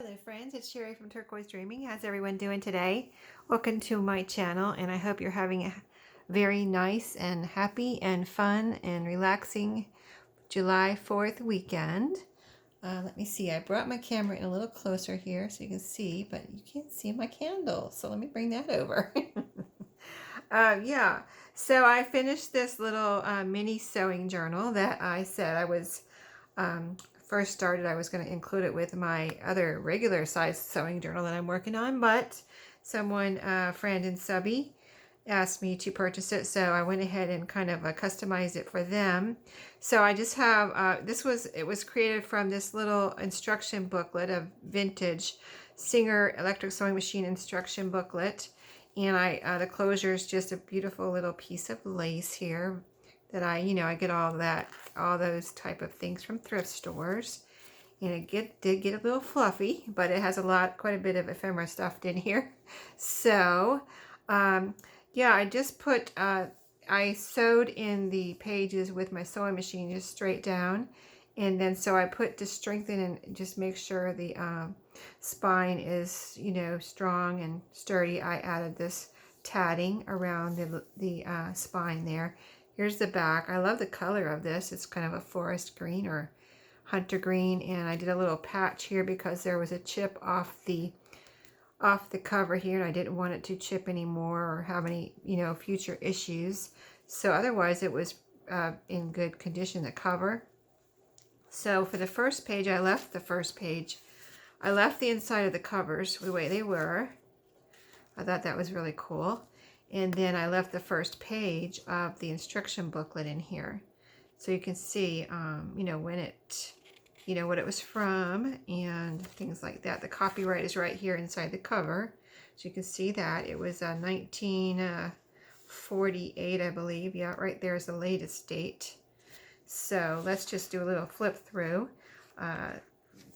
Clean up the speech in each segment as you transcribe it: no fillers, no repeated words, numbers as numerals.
Hello friends, it's Sherry from Turquoise Dreaming. How's everyone doing today? Welcome to my channel, and I hope you're having a very nice and happy and fun and relaxing July 4th weekend. Let me see, I brought my camera in a little closer here so you can see, but you can't see my candle, so let me bring that over. Yeah, so I finished this little mini sewing journal that I said I was first started. I was going to include it with my other regular size sewing journal that I'm working on, but someone, friend in subby, asked me to purchase it, so I went ahead and kind of customized it for them. So I just have it was created from this little instruction booklet, a vintage Singer electric sewing machine instruction booklet, and the closure is just a beautiful little piece of lace here that I get all those type of things from thrift stores. And it did get a little fluffy, but it has quite a bit of ephemera stuffed in here. So, yeah, I just put, I sewed in the pages with my sewing machine just straight down. And then so I put to strengthen and just make sure the spine is, strong and sturdy. I added this tatting around the spine there. Here's the back. I love the color of this. It's kind of a forest green or hunter green, and I did a little patch here because there was a chip off the cover here, and I didn't want it to chip anymore or have any future issues. So otherwise it was in good condition, the cover. So for the first page, I left the inside of the covers the way they were. I thought that was really cool. And then I left the first page of the instruction booklet in here. So you can see, when it, what it was from and things like that. The copyright is right here inside the cover. So you can see that. It was 1948, I believe. Yeah, right there is the latest date. So let's just do a little flip through.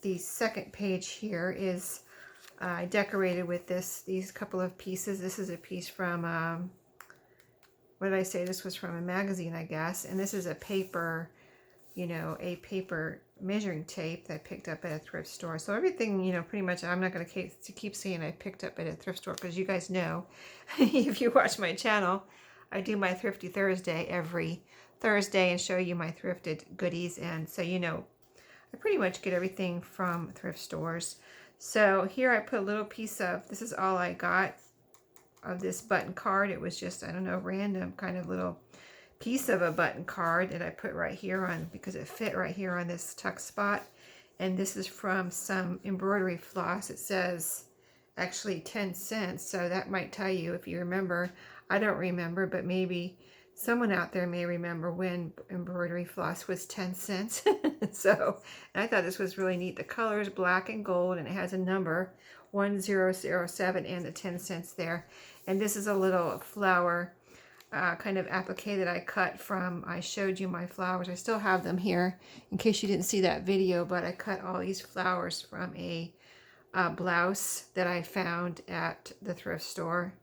The second page here is I decorated with these couple of pieces. This is a piece from, what did I say? This was from a magazine, I guess. And this is a paper, a paper measuring tape that I picked up at a thrift store. So everything, pretty much, I'm not going to keep saying I picked up at a thrift store, because you guys know, if you watch my channel, I do my Thrifty Thursday every Thursday and show you my thrifted goodies. And so, I pretty much get everything from thrift stores. So here I put a little piece of, this is all I got of this button card. It was just, I don't know, random kind of little piece of a button card that I put right here on, because it fit right here on this tuck spot. And this is from some embroidery floss. It says actually 10 cents. So that might tell you if you remember. I don't remember, but maybe someone out there may remember when embroidery floss was 10 cents. So, and I thought this was really neat. The color is black and gold, and it has a number, 1007, and the 10 cents there. And this is a little flower kind of applique that I cut from, I showed you my flowers. I still have them here in case you didn't see that video, but I cut all these flowers from a blouse that I found at the thrift store.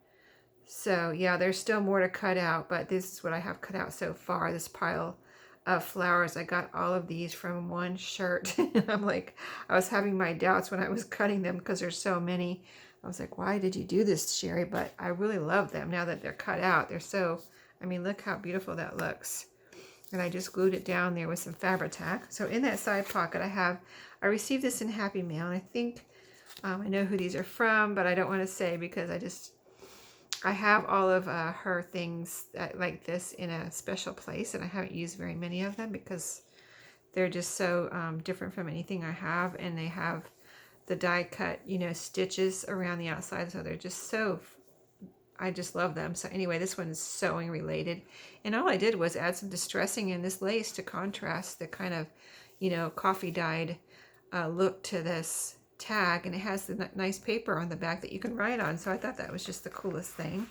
So yeah, there's still more to cut out, but this is what I have cut out so far, this pile of flowers. I got all of these from one shirt. I'm like, I was having my doubts when I was cutting them because there's so many. I was like, why did you do this, Sherry? But I really love them now that they're cut out. They're so, I mean, look how beautiful that looks. And I just glued it down there with some Fabri-Tac. So in that side pocket I received this in Happy Mail, and I think I know who these are from, but I don't want to say because I have all of her things like this in a special place, and I haven't used very many of them because they're just so different from anything I have, and they have the die cut, stitches around the outside, so they're just so, I just love them. So anyway, this one is sewing related, and all I did was add some distressing in this lace to contrast the kind of, coffee dyed look to this tag, and it has the nice paper on the back that you can write on. So I thought that was just the coolest thing.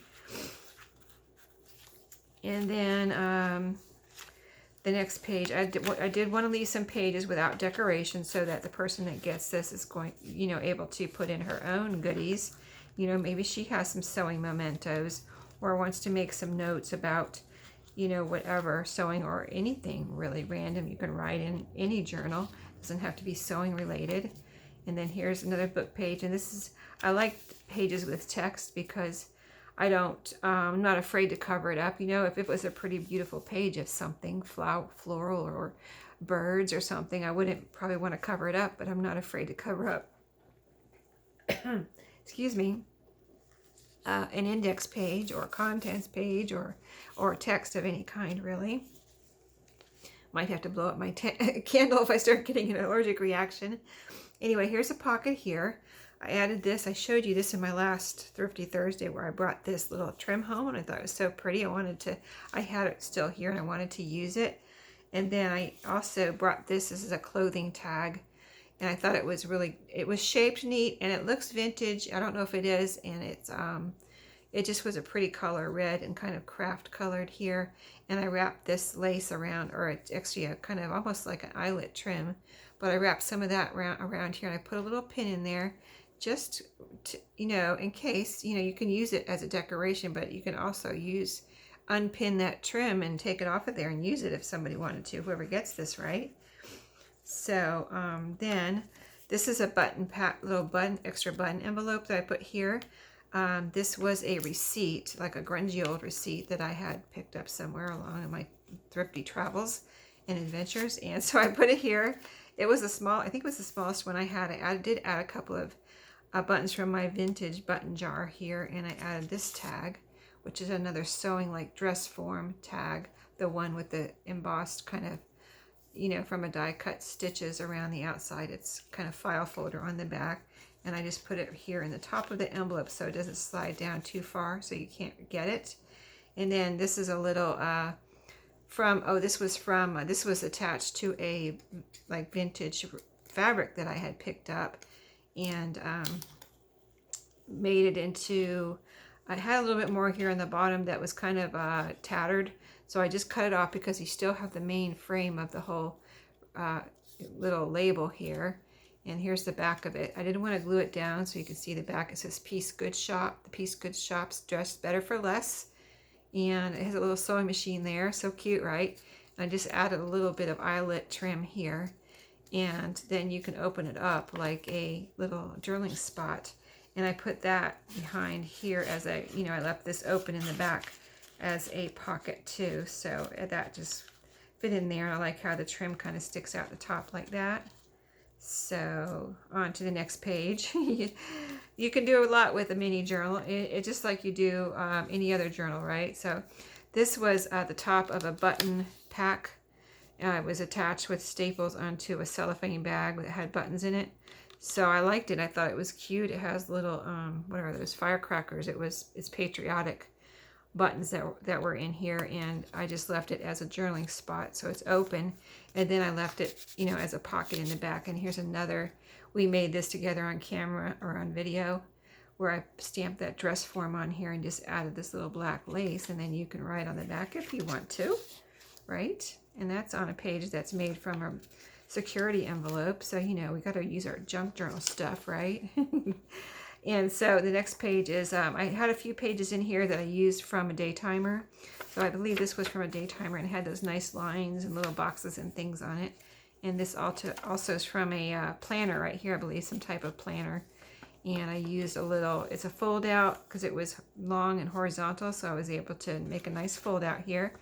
And then the next page, I did want to leave some pages without decoration so that the person that gets this is going, able to put in her own goodies. Maybe she has some sewing mementos or wants to make some notes about, whatever, sewing or anything really random. You can write in any journal. It doesn't have to be sewing related. And then here's another book page, and this is, I like pages with text because I don't, I'm not afraid to cover it up. You know, if it was a pretty beautiful page of something, floral or birds or something, I wouldn't probably want to cover it up, but I'm not afraid to cover up, excuse me, an index page or a contents page or text of any kind, really. Might have to blow up my candle if I start getting an allergic reaction. Anyway, here's a pocket here. I added this. I showed you this in my last Thrifty Thursday where I brought this little trim home, and I thought it was so pretty. I had it still here and I wanted to use it. And then I also brought this as a clothing tag, and I thought it was shaped neat, and it looks vintage. I don't know if it is, and it just was a pretty color, red and kind of craft colored here. And I wrapped this lace around, or it's actually a kind of almost like an eyelet trim, but I wrapped some of that around here, and I put a little pin in there just to, you know, in case, you know, you can use it as a decoration, but you can also unpin that trim and take it off of there and use it if somebody wanted to, whoever gets this, right? So then this is a extra button envelope that I put here. This was a receipt, like a grungy old receipt that I had picked up somewhere along in my thrifty travels and adventures, and so I put it here. It was I think it was the smallest one I had. I did add a couple of buttons from my vintage button jar here, and I added this tag, which is another sewing like dress form tag, the one with the embossed kind of, you know, from a die cut stitches around the outside. It's kind of file folder on the back, and I just put it here in the top of the envelope so it doesn't slide down too far so you can't get it. And then this is a little this was attached to a like vintage fabric that I had picked up, and made it into, I had a little bit more here on the bottom that was kind of tattered, so I just cut it off because you still have the main frame of the whole little label here. And here's the back of it. I didn't want to glue it down so you can see the back. It says Peace Goods Shop. The Peace Goods Shop's dressed better for less. And it has a little sewing machine there. So cute, right? And I just added a little bit of eyelet trim here. And then you can open it up like a little journaling spot. And I put that behind here as I left this open in the back as a pocket too. So that just fit in there. And I like how the trim kind of sticks out the top like that. So on to the next page. You can do a lot with a mini journal. It's just like you do any other journal, right? So this was at the top of a button pack. It was attached with staples onto a cellophane bag that had buttons in it. So I liked it. I thought it was cute. It has little, what are those, firecrackers. It's patriotic buttons that were in here, and I just left it as a journaling spot, so it's open. And then I left it, as a pocket in the back. And here's another, we made this together on camera or on video, where I stamped that dress form on here and just added this little black lace, and then you can write on the back if you want to, right? And that's on a page that's made from a security envelope, so we got to use our junk journal stuff, right? And so the next page is, I had a few pages in here that I used from a day timer. So I believe this was from a day timer, and it had those nice lines and little boxes and things on it. And this also is from a planner right here, I believe, some type of planner. And I used it's a fold out because it was long and horizontal, so I was able to make a nice fold out here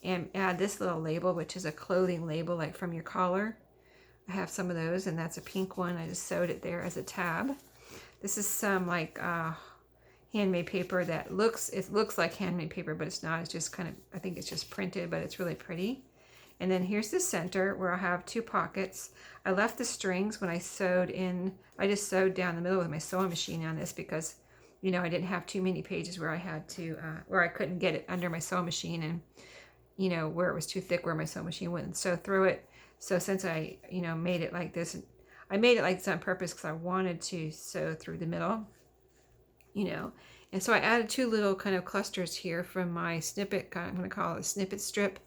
and add this little label, which is a clothing label, like from your collar. I have some of those, and that's a pink one. I just sewed it there as a tab. This is some like handmade paper that looks like handmade paper, but it's not. It's just kind of, I think it's just printed, but it's really pretty. And then here's the center where I have two pockets. I left the strings when I sewed in. I just sewed down the middle with my sewing machine on this because, I didn't have too many pages where I had to, where I couldn't get it under my sewing machine, and, where it was too thick where my sewing machine wouldn't sew through it. So since I, made it like this, I made it like this on purpose because I wanted to sew through the middle, And so I added two little kind of clusters here from my snippet, I'm going to call it a snippet strip.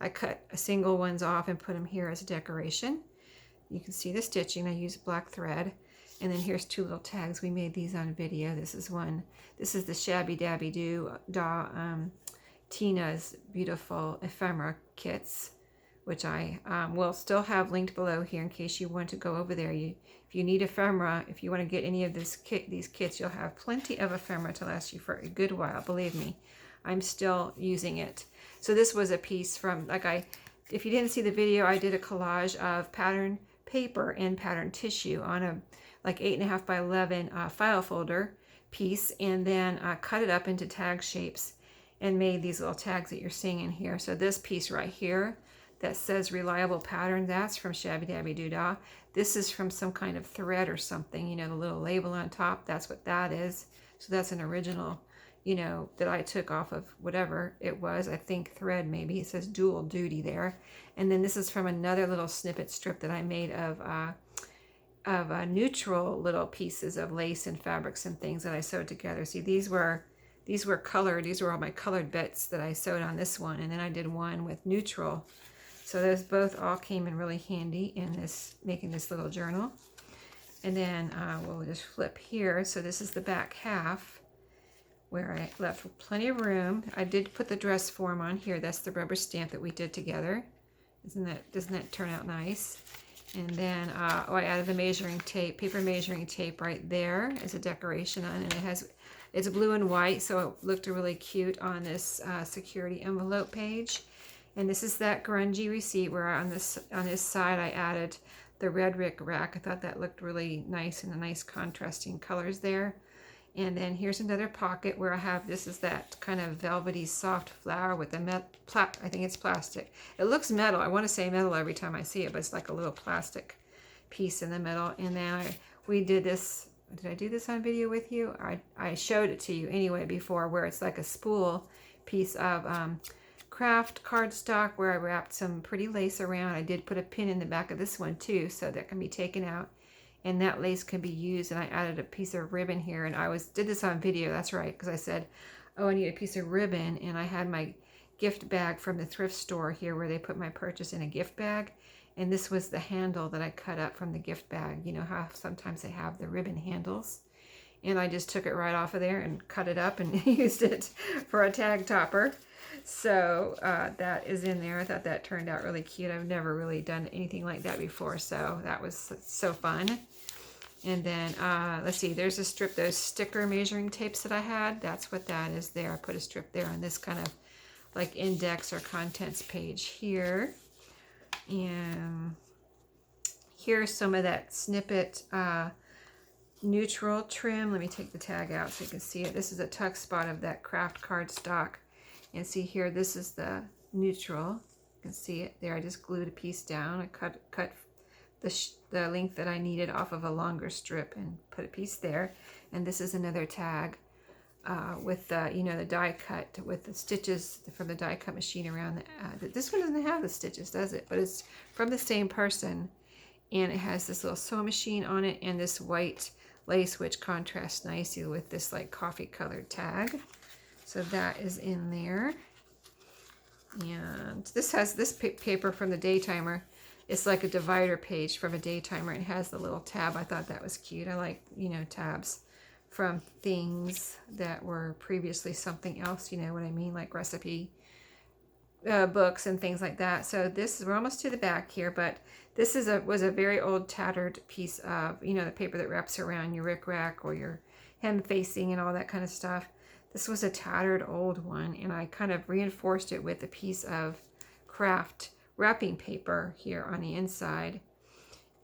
I cut single ones off and put them here as a decoration. You can see the stitching. I used black thread. And then here's two little tags. We made these on video. This is one. This is the ShabbyDabbyDooDah Tina's beautiful ephemera kits, which I will still have linked below here in case you want to go over there. If you need ephemera, if you want to get any of these kits, you'll have plenty of ephemera to last you for a good while. Believe me, I'm still using it. So this was a piece from, if you didn't see the video, I did a collage of pattern paper and pattern tissue on a like 8.5 by 11 file folder piece, and then cut it up into tag shapes and made these little tags that you're seeing in here. So this piece right here that says reliable pattern, that's from ShabbyDabbyDooDah. This is from some kind of thread or something, you know, the little label on top, that's what that is. So that's an original, you know, that I took off of whatever it was, I think thread maybe. It says dual duty there. And then this is from another little snippet strip that I made of neutral little pieces of lace and fabrics and things that I sewed together. See, these were colored. These were all my colored bits that I sewed on this one, and then I did one with neutral. So those both all came in really handy in this, making this little journal. And then we'll just flip here. So this is the back half where I left plenty of room. I did put the dress form on here. That's the rubber stamp that we did together. Doesn't that turn out nice? And then I added the measuring tape, paper measuring tape right there as a decoration on it. And it's blue and white, so it looked really cute on this security envelope page. And this is that grungy receipt where on this side I added the red rick rack. I thought that looked really nice and a nice contrasting colors there. And then here's another pocket where I have, this is that kind of velvety soft flower with the I think it's plastic. It looks metal. I want to say metal every time I see it, but it's like a little plastic piece in the middle. And then we did this, did I do this on video with you? I showed it to you anyway before, where it's like a spool piece of craft cardstock where I wrapped some pretty lace around. I did put a pin in the back of this one too, so that can be taken out. And that lace can be used, and I added a piece of ribbon here, and I did this on video, that's right, because I said, oh, I need a piece of ribbon, and I had my gift bag from the thrift store here where they put my purchase in a gift bag, and this was the handle that I cut up from the gift bag. You know how sometimes they have the ribbon handles, and I just took it right off of there and cut it up and used it for a tag topper. So that is in there. I thought that turned out really cute. I've never really done anything like that before, so that was so fun. And then, let's see, there's a strip, those sticker measuring tapes that I had. That's what that is there. I put a strip there on this kind of like index or contents page here. And here's some of that snippet neutral trim. Let me take the tag out so you can see it. This is a tuck spot of that craft cardstock. And see here, this is the neutral. You can see it there. I just glued a piece down. I cut the length that I needed off of a longer strip and put a piece there. And this is another tag with the, you know, the die cut with the stitches from the die cut machine around the, this one doesn't have the stitches, does it? But it's from the same person, and it has this little sewing machine on it and this white lace, which contrasts nicely with this like coffee colored tag. So that is in there. And this has this paper from the Daytimer. It's like a divider page from a Daytimer. It has the little tab. I thought that was cute. I like, you know, tabs from things that were previously something else, you know what I mean, like recipe books and things like that. So this, we're almost to the back here, but this is was a very old tattered piece of, you know, the paper that wraps around your rickrack or your hem facing and all that kind of stuff. This was a tattered old one, and I kind of reinforced it with a piece of craft wrapping paper here on the inside,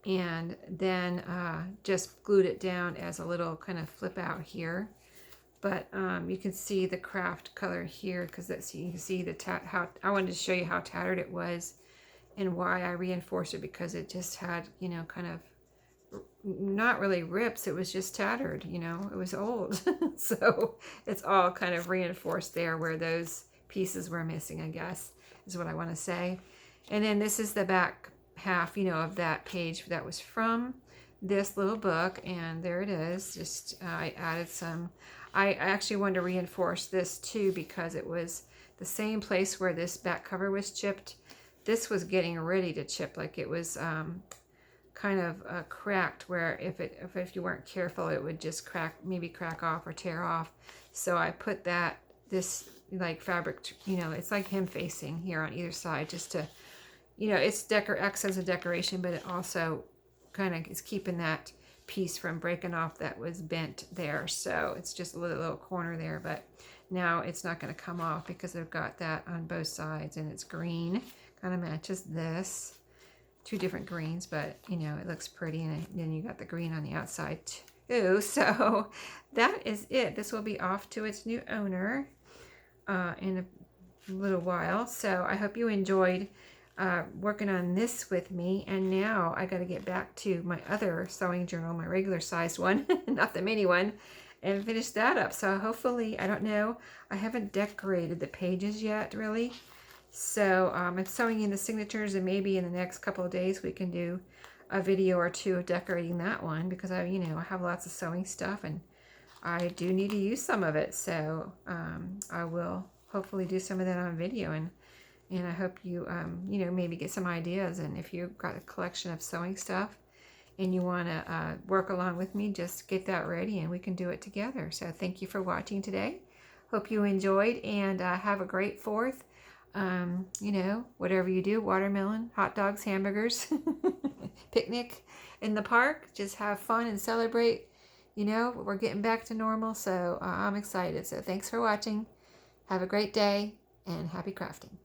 and then just glued it down as a little kind of flip out here. But you can see the craft color here, because that's, you can see the how I wanted to show you how tattered it was and why I reinforced it, because it just had, you know, kind of not really rips, it was just tattered, you know, it was old. So it's all kind of reinforced there where those pieces were missing, I guess, is what I want to say. And then this is the back half, you know, of that page that was from this little book, and there it is. Just I added some, I actually wanted to reinforce this too, because it was the same place where this back cover was chipped. This was getting ready to chip, like it was kind of cracked, where if you weren't careful, it would just crack, maybe crack off or tear off. So I put this like fabric, you know, it's like hem facing here on either side, just to you know, it's acts as a decoration, but it also kind of is keeping that piece from breaking off that was bent there. So it's just a little corner there, but now it's not going to come off because I've got that on both sides, and it's green, kind of matches this. Two different greens, but you know, it looks pretty, and then you got the green on the outside too. So that is it. This will be off to its new owner in a little while. So I hope you enjoyed working on this with me. And now I got to get back to my other sewing journal, my regular sized one, not the mini one, and finish that up. So hopefully, I don't know, I haven't decorated the pages yet really. So I'm sewing in the signatures, and maybe in the next couple of days we can do a video or two of decorating that one, because I have lots of sewing stuff and I do need to use some of it. So I will hopefully do some of that on video, and I hope you maybe get some ideas. And if you've got a collection of sewing stuff and you want to work along with me, just get that ready and we can do it together. So thank you for watching today. Hope you enjoyed, and have a great 4th. Whatever you do, watermelon, hot dogs, hamburgers, picnic in the park, just have fun and celebrate. We're getting back to normal, so I'm excited. So thanks for watching. Have a great day and happy crafting.